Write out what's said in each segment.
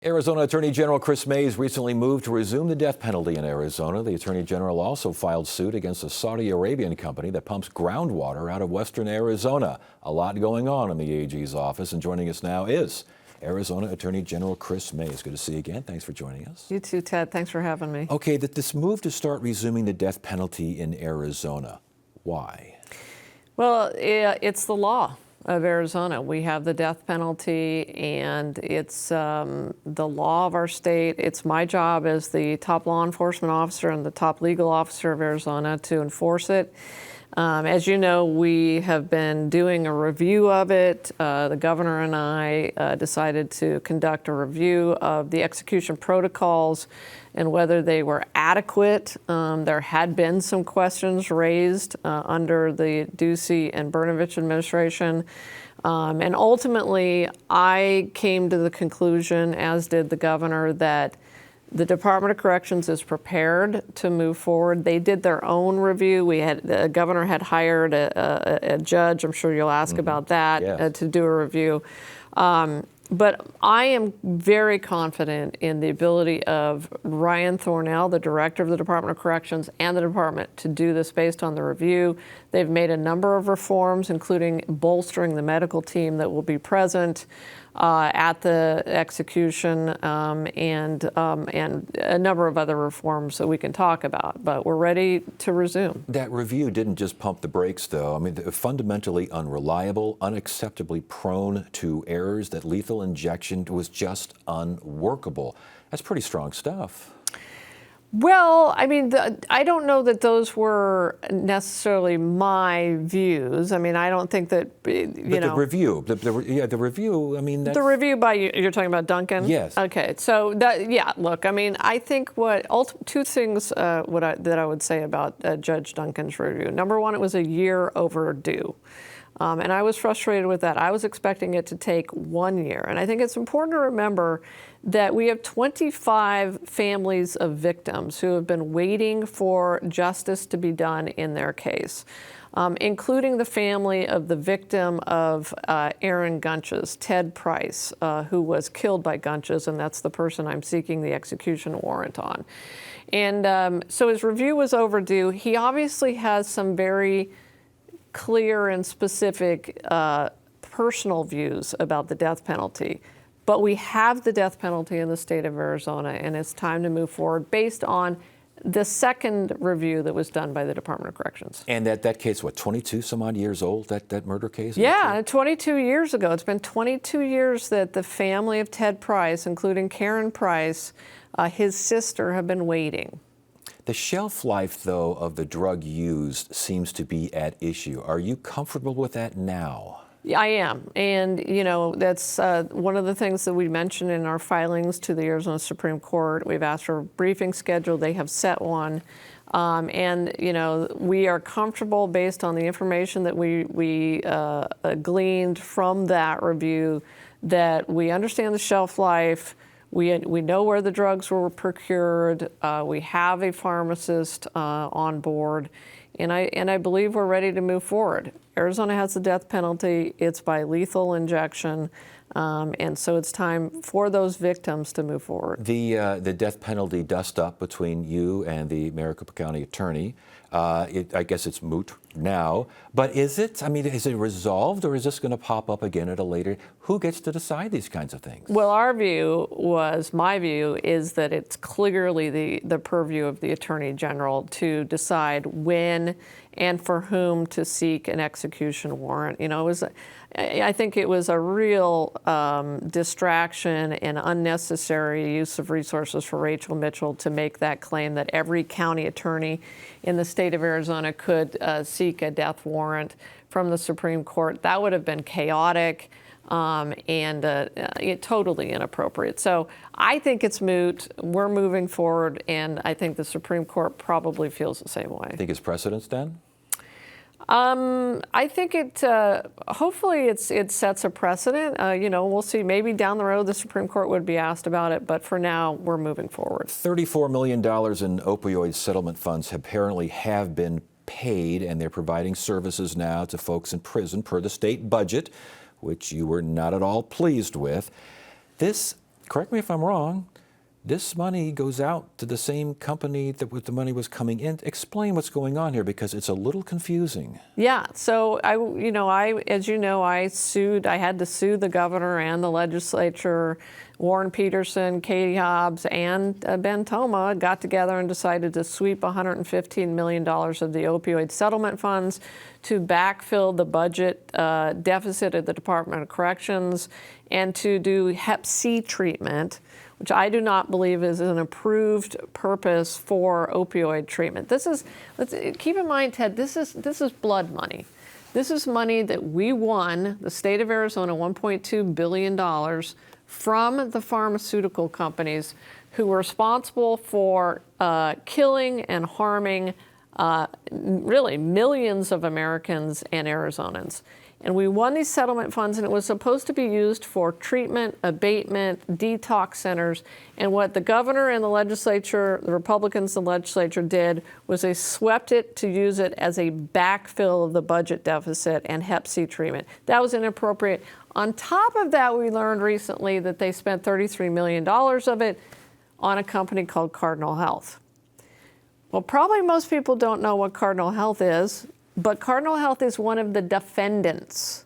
Arizona Attorney General Kris Mayes recently moved to resume the death penalty in Arizona. The Attorney General also filed suit against a Saudi Arabian company that pumps groundwater out of western Arizona. A lot going on in the AG's office, and joining us now is Arizona Attorney General Kris Mayes. Good to see you again. Thanks for joining us. You too, Ted. Thanks for having me. Okay, this move to start resuming the death penalty in Arizona, why? Well, it's the law of Arizona. We have the death penalty, and it's the law of our state. It's my job as the top law enforcement officer and the top legal officer of Arizona to enforce it. As you know, we have been doing a review of it. The governor and I decided to conduct a review of the execution protocols and whether they were adequate. There had been some questions raised under the Ducey and Brnovich administration. And ultimately, I came to the conclusion, as did the governor, that the Department of Corrections is prepared to move forward. They did their own review. The governor had hired a judge, I'm sure you'll ask about that, Yes. To do a review. But I am very confident in the ability of Ryan Thornell, the director of the Department of Corrections, and the department to do this based on the review. They've made a number of reforms, including bolstering the medical team that will be present at the execution, and a number of other reforms that we can talk about. But we're ready to resume. That review didn't just pump the brakes, though. I mean, fundamentally unreliable, unacceptably prone to errors, that lethal injection was just unworkable. That's pretty strong stuff. Well, I mean, I don't know that those were necessarily my views. I mean, I don't think that, The review, the review, I mean, that's... The review by, you're talking about Duncan? Yes. Okay, so look, I mean, I think two things that I would say about Judge Duncan's review. Number one, it was a year overdue. And I was frustrated with that. I was expecting it to take 1 year. And I think it's important to remember that we have 25 families of victims who have been waiting for justice to be done in their case, including the family of the victim of Aaron Gunches, Ted Price, who was killed by Gunches, and that's the person I'm seeking the execution warrant on. And so his review was overdue. He obviously has some very clear and specific personal views about the death penalty. But we have the death penalty in the state of Arizona, and it's time to move forward based on the second review that was done by the Department of Corrections. And that case, what, 22 some odd years old, that murder case? Yeah, 22 years ago. It's been 22 years that the family of Ted Price, including Karen Price, his sister, have been waiting. The shelf life, though, of the drug used seems to be at issue. Are you comfortable with that now? I am. And, that's one of the things that we mentioned in our filings to the Arizona Supreme Court. We've asked for a briefing schedule. They have set one. And, we are comfortable based on the information that we gleaned from that review, that we understand the shelf life. We know where the drugs were procured. We have a pharmacist on board, and I believe we're ready to move forward. Arizona has the death penalty. It's by lethal injection, and so it's time for those victims to move forward. The death penalty dust up between you and the Maricopa County attorney. I guess it's moot now, but is it? I mean, is it resolved, or is this going to pop up again at a later? Who gets to decide these kinds of things? Well, my view is that it's clearly the purview of the Attorney General to decide when and for whom to seek an execution warrant. I think it was a real distraction and unnecessary use of resources for Rachel Mitchell to make that claim that every county attorney in the state of Arizona could seek a death warrant from the Supreme Court. That would have been chaotic and totally inappropriate. So I think it's moot. We're moving forward, and I think the Supreme Court probably feels the same way. Think it's precedence then? I think hopefully it sets a precedent. We'll see. Maybe down the road the Supreme Court would be asked about it, but for now we're moving forward. $34 million in opioid settlement funds apparently have been paid, and they're providing services now to folks in prison per the state budget, which you were not at all pleased with. This correct me if I'm wrong, this money goes out to the same company that the money was coming in. Explain what's going on here, because it's a little confusing. Yeah. So as you know, I sued. I had to sue the governor and the legislature. Warren Peterson, Katie Hobbs, and Ben Toma got together and decided to sweep $115 million of the opioid settlement funds to backfill the budget deficit at the Department of Corrections and to do Hep C treatment, which I do not believe is an approved purpose for opioid treatment. Keep in mind, Ted, this is blood money. This is money that we won, the state of Arizona, $1.2 billion from the pharmaceutical companies who were responsible for killing and harming really millions of Americans and Arizonans. And we won these settlement funds, and it was supposed to be used for treatment, abatement, detox centers. And what the governor and the legislature, the Republicans in the legislature did was they swept it to use it as a backfill of the budget deficit and Hep C treatment. That was inappropriate. On top of that, we learned recently that they spent $33 million of it on a company called Cardinal Health. Well, probably most people don't know what Cardinal Health is. But Cardinal Health is one of the defendants.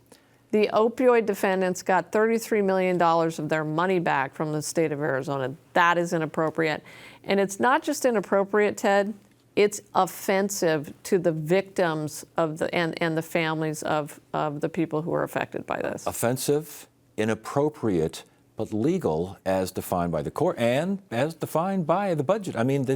The opioid defendants got $33 million of their money back from the state of Arizona. That is inappropriate. And it's not just inappropriate, Ted, it's offensive to the victims of and the families of the people who are affected by this. Offensive, inappropriate, but legal as defined by the court and as defined by the budget. I mean,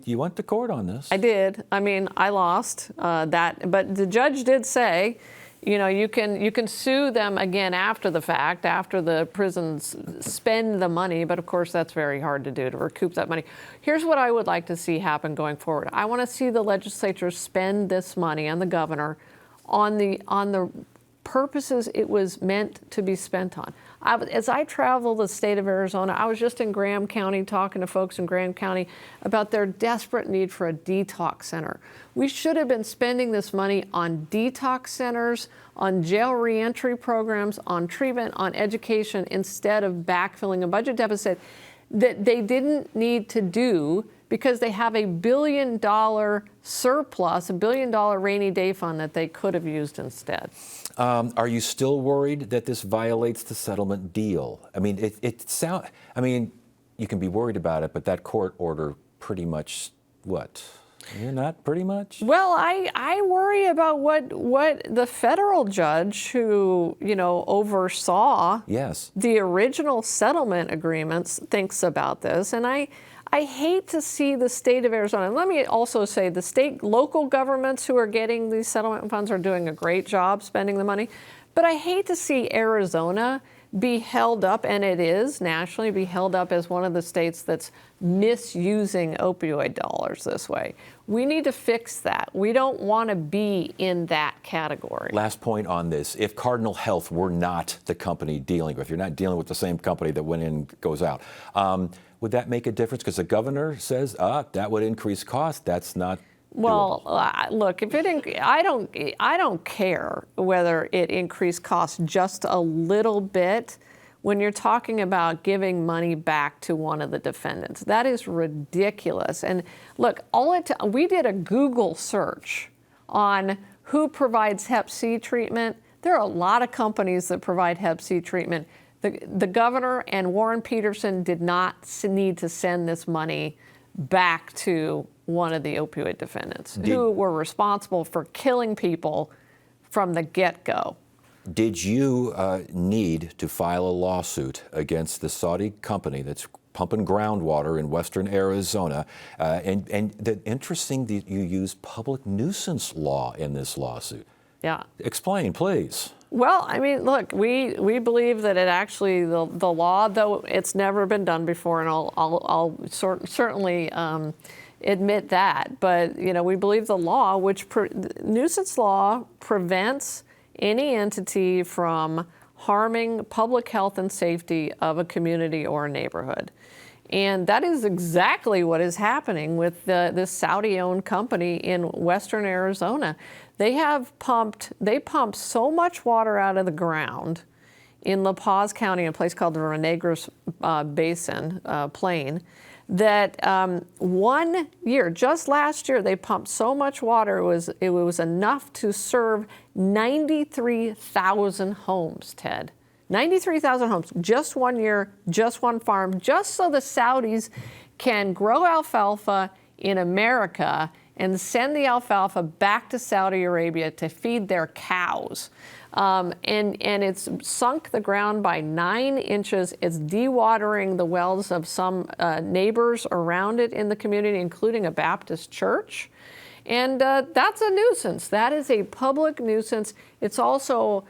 you went to court on this. I did. I mean, I lost that, but the judge did say, you can sue them again after the fact, after the prisons spend the money, but of course that's very hard to do, to recoup that money. Here's what I would like to see happen going forward. I want to see the legislature spend this money and the governor on the purposes it was meant to be spent on. As I travel the state of Arizona, I was just in Graham County talking to folks in Graham County about their desperate need for a detox center. We should have been spending this money on detox centers, on jail reentry programs, on treatment, on education, instead of backfilling a budget deficit that they didn't need to do because they have $1 billion surplus, $1 billion rainy day fund that they could have used instead. Are you still worried that this violates the settlement deal? I mean, you can be worried about it, but that court order pretty much what? You're not pretty much? Well, I worry about what the federal judge who, oversaw the original settlement agreements thinks about this. And I hate to see the state of Arizona. And let me also say the local governments who are getting these settlement funds are doing a great job spending the money. But I hate to see Arizona be held up, and it is nationally, be held up as one of the states that's misusing opioid dollars this way. We need to fix that. We don't want to be in that category. Last point on this. If Cardinal Health were not the company dealing with, you're not dealing with the same company that went in, goes out, would that make a difference? Because the governor says, that would increase costs. That's not Well, look, if I don't care whether it increased costs just a little bit when you're talking about giving money back to one of the defendants. That is ridiculous. And look, we did a Google search on who provides Hep C treatment. There are a lot of companies that provide Hep C treatment. The governor and Warren Peterson did not need to send this money back to one of the opioid defendants who were responsible for killing people from the get-go. Did you need to file a lawsuit against the Saudi company that's pumping groundwater in western Arizona? And the interesting that you use public nuisance law in this lawsuit. Yeah. Explain, please. Well, I mean, look, we believe that it actually, the law, though it's never been done before, and I'll certainly admit that, but, we believe the law, nuisance law prevents any entity from harming public health and safety of a community or a neighborhood. And that is exactly what is happening with this Saudi-owned company in western Arizona. They pump so much water out of the ground in La Paz County, in a place called the Rio Negros Basin, Plain, that 1 year, just last year, they pumped so much water, it was enough to serve 93,000 homes, Ted. 93,000 homes, just 1 year, just one farm, just so the Saudis can grow alfalfa in America and send the alfalfa back to Saudi Arabia to feed their cows. And it's sunk the ground by 9 inches. It's dewatering the wells of some neighbors around it in the community, including a Baptist church. And that's a nuisance. That is a public nuisance. It's also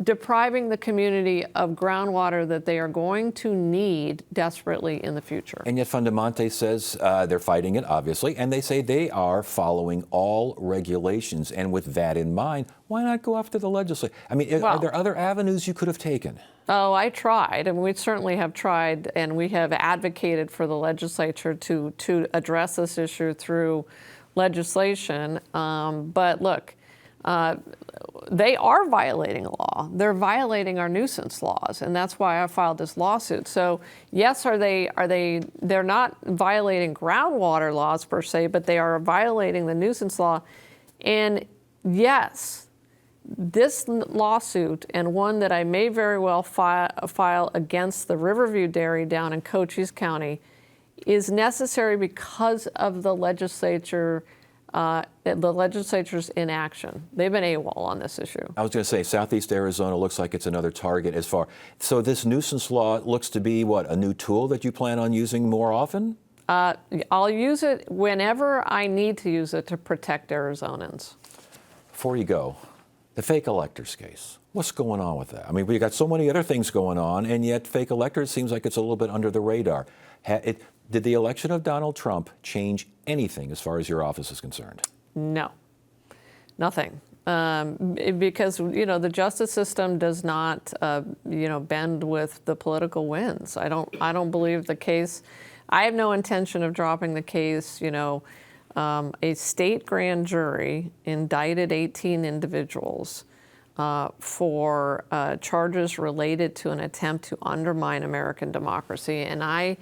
depriving the community of groundwater that they are going to need desperately in the future. And yet Fundamante says they're fighting it, obviously, and they say they are following all regulations. And with that in mind, why not go after the legislature? I mean, are there other avenues you could have taken? Oh, I tried, and we certainly have tried, and we have advocated for the legislature to address this issue through legislation. But look, they are violating a law. They're violating our nuisance laws, and that's why I filed this lawsuit. So yes, they're not violating groundwater laws per se, but they are violating the nuisance law. And yes, this lawsuit, and one that I may very well file against the Riverview Dairy down in Cochise County, is necessary because of the legislature's inaction. They've been AWOL on this issue. I was going to say, Southeast Arizona looks like it's another target as far. So this nuisance law looks to be, what, a new tool that you plan on using more often? I'll use it whenever I need to use it to protect Arizonans. Before you go, the fake electors case. What's going on with that? I mean, we got so many other things going on, and yet fake electors seems like it's a little bit under the radar. Did the election of Donald Trump change anything as far as your office is concerned? No, nothing. Because, the justice system does not, bend with the political winds. I don't believe the case. I have no intention of dropping the case. A state grand jury indicted 18 individuals for charges related to an attempt to undermine American democracy. And I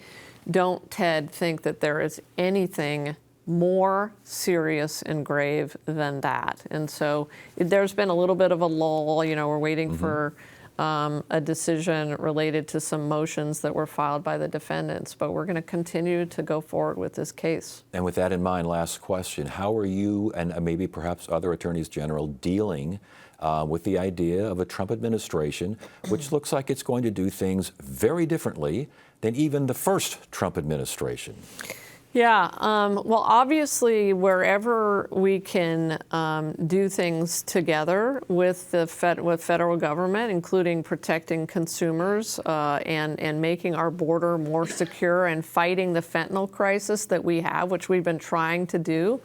don't, Ted, think that there is anything more serious and grave than that. And so there's been a little bit of a lull. We're waiting for a decision related to some motions that were filed by the defendants, but we're going to continue to go forward with this case. And with that in mind, last question, how are you and maybe perhaps other attorneys general dealing with the idea of a Trump administration, which looks like it's going to do things very differently than even the first Trump administration? Yeah, well, obviously, wherever we can do things together with the federal government, including protecting consumers and making our border more secure and fighting the fentanyl crisis that we have, which we've been trying to do.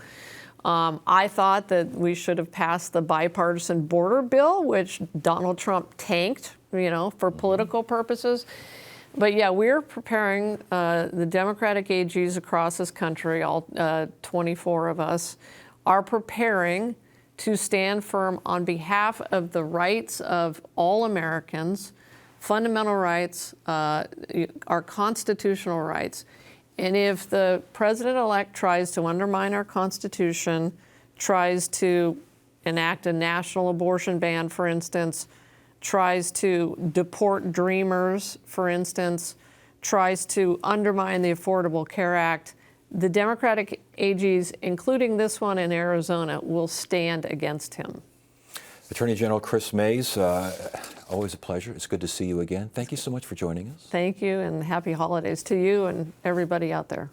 I thought that we should have passed the bipartisan border bill, which Donald Trump tanked, for political purposes. But yeah, we're preparing, the Democratic AGs across this country, all 24 of us, are preparing to stand firm on behalf of the rights of all Americans, fundamental rights, our constitutional rights. And if the president-elect tries to undermine our Constitution, tries to enact a national abortion ban, for instance, tries to deport dreamers, for instance, tries to undermine the Affordable Care Act, the Democratic AGs, including this one in Arizona, will stand against him. Attorney General Kris Mayes, always a pleasure. It's good to see you again. Thank you so much for joining us. Thank you, and happy holidays to you and everybody out there.